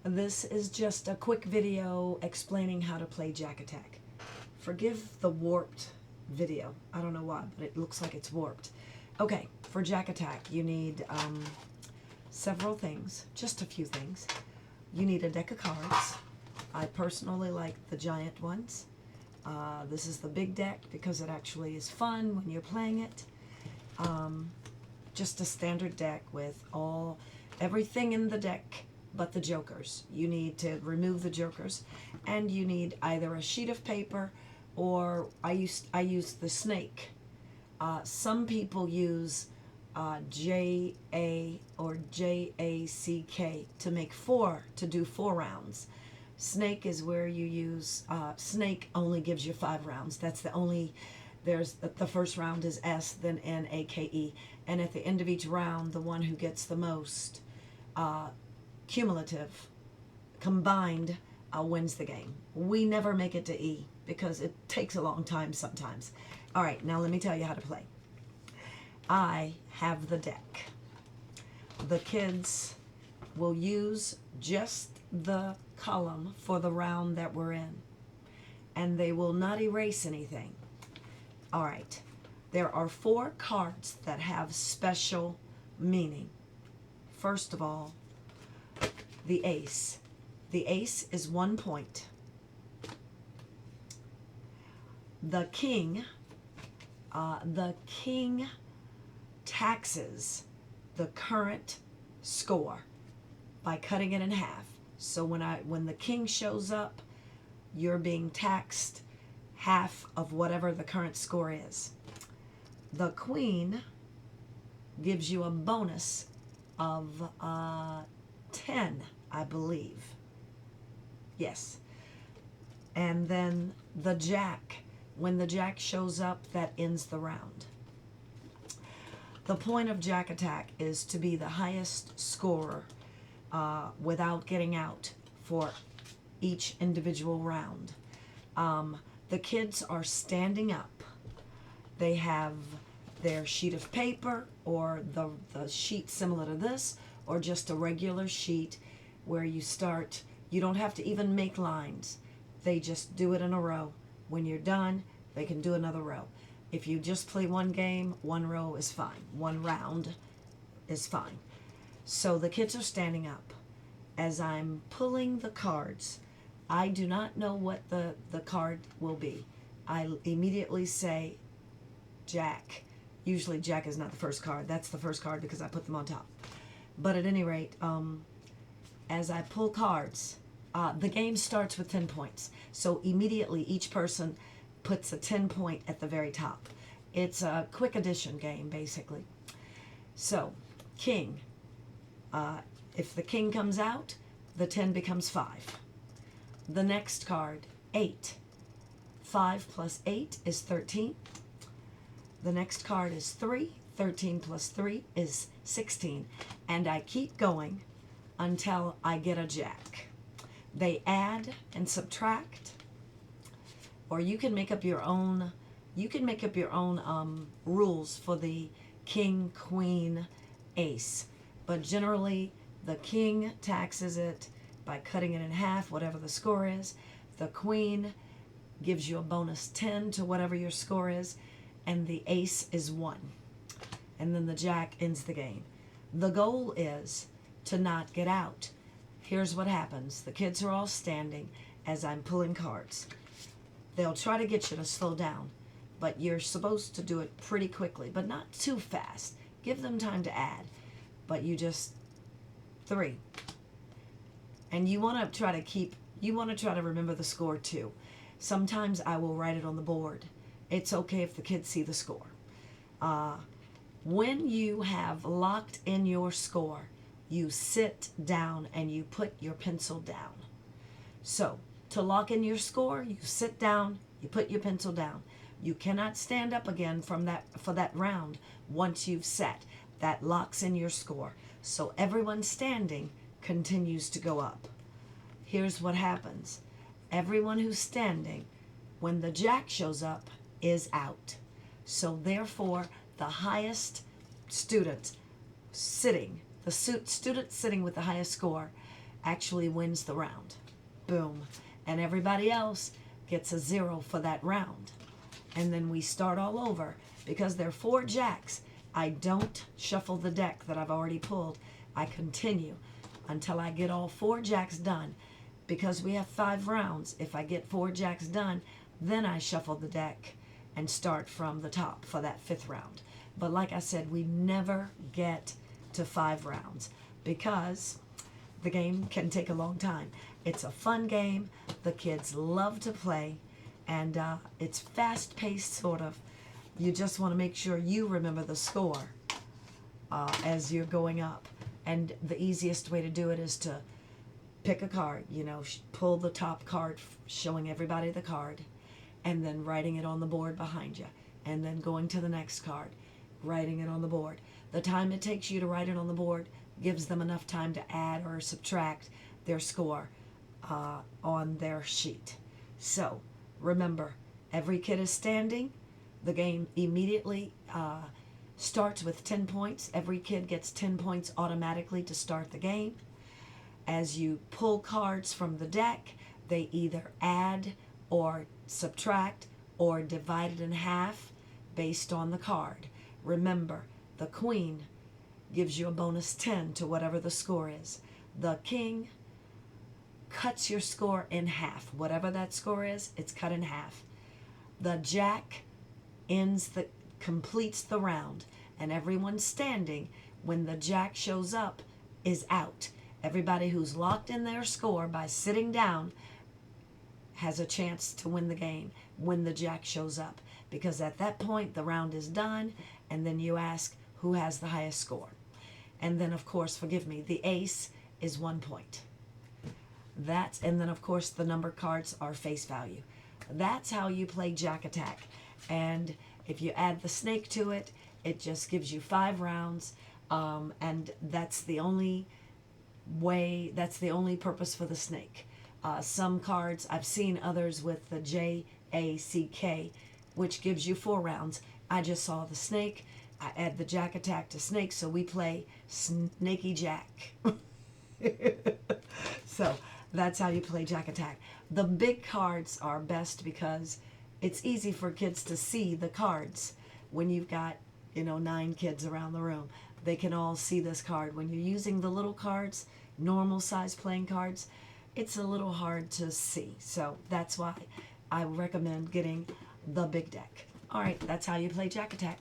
This is just a quick video explaining how to play Jack Attack. Forgive the warped video. I don't know why, but it looks like it's warped. Okay, for Jack Attack, you need several things, just a few things. You need a deck of cards. I personally like the giant ones. This is the big deck because it actually is fun when you're playing it. Just a standard deck with everything in the deck but the jokers. You need to remove the jokers, and you need either a sheet of paper or I use the snake. Some people use J-A or J-A-C-K to do 4 rounds. Snake is where you use, snake only gives you 5 rounds. That's the only, the first round is S, then N-A-K-E. And at the end of each round, the one who gets the most cumulative, combined, wins the game. We never make it to E because it takes a long time sometimes. All right, now let me tell you how to play. I have the deck. The kids will use just the column for the round that we're in, and they will not erase anything. All right, there are 4 cards that have special meaning. First of all, the ace. The ace is 1 point. The king taxes the current score by cutting it in half. So when the king shows up, you're being taxed half of whatever the current score is. The queen gives you a bonus of 10, I believe. Yes. And then the jack. When the jack shows up, that ends the round. The point of Jack Attack is to be the highest scorer without getting out for each individual round. The kids are standing up. They have their sheet of paper or the sheet similar to this, or just a regular sheet where you start. You don't have to even make lines. They just do it in a row. When you're done, they can do another row. If you just play one game, 1 row is fine. 1 round is fine. So the kids are standing up. As I'm pulling the cards, I do not know what the card will be. I immediately say Jack. Usually Jack is not the first card. That's the first card because I put them on top. But at any rate, as I pull cards, the game starts with 10 points. So immediately each person puts a 10 point at the very top. It's a quick addition game, basically. So, king. If the king comes out, the 10 becomes 5. The next card, 8. 5 plus 8 is 13. The next card is 3. 13 plus 3 is 16. And I keep going until I get a jack. They add and subtract, or you can make up your own. You can make up your own rules for the king, queen, ace. But generally, the king taxes it by cutting it in half, whatever the score is. The queen gives you a bonus 10 to whatever your score is, and the ace is 1. And then the jack ends the game. The goal is to not get out. Here's what happens. The kids are all standing as I'm pulling cards. They'll try to get you to slow down, but you're supposed to do it pretty quickly, but not too fast. Give them time to add, but you just 3. And you want to try to remember the score too. Sometimes I will write it on the board. It's okay if the kids see the score. When you have locked in your score, you sit down and you put your pencil down. So, to lock in your score, you sit down, you put your pencil down. You cannot stand up again for that round once you've set. That locks in your score. So everyone standing continues to go up. Here's what happens. Everyone who's standing, when the jack shows up, is out. So therefore, the highest student sitting, the student sitting with the highest score, actually wins the round. Boom. And everybody else gets a 0 for that round. And then we start all over. Because there are 4 jacks, I don't shuffle the deck that I've already pulled. I continue until I get all 4 jacks done. Because we have 5 rounds, if I get 4 jacks done, then I shuffle the deck and start from the top for that 5th round. But like I said, we never get to 5 rounds because the game can take a long time. It's a fun game. The kids love to play, and it's fast-paced, sort of. You just want to make sure you remember the score as you're going up. And the easiest way to do it is to pick a card, pull the top card showing everybody the card, and then writing it on the board behind you, and then going to the next card, writing it on the board. The time it takes you to write it on the board gives them enough time to add or subtract their score on their sheet. So remember, every kid is standing. The game immediately starts with 10 points. Every kid gets 10 points automatically to start the game. As you pull cards from the deck, they either add or subtract or divide it in half based on the card. Remember, the queen gives you a bonus 10 to whatever the score is. The king cuts your score in half. Whatever that score is, it's cut in half. The jack completes the round, and everyone standing when the jack shows up is out. Everybody who's locked in their score by sitting down has a chance to win the game when the jack shows up, because at that point the round is done, and then you ask who has the highest score. And then, of course, forgive me, the ace is 1 point. And then, of course, the number cards are face value. That's how you play Jack Attack. And if you add the snake to it, it just gives you 5 rounds, and that's the only purpose for the snake. Some cards, I've seen others with the JACK, which gives you 4 rounds. I just saw the snake. I add the Jack Attack to snake, so we play Snaky Jack. So that's how you play Jack Attack. The big cards are best because it's easy for kids to see the cards. When you've got 9 kids around the room, they can all see this card. When you're using the little cards, normal size playing cards, it's a little hard to see. So that's why I recommend getting the big deck. All right, that's how you play Jack Attack.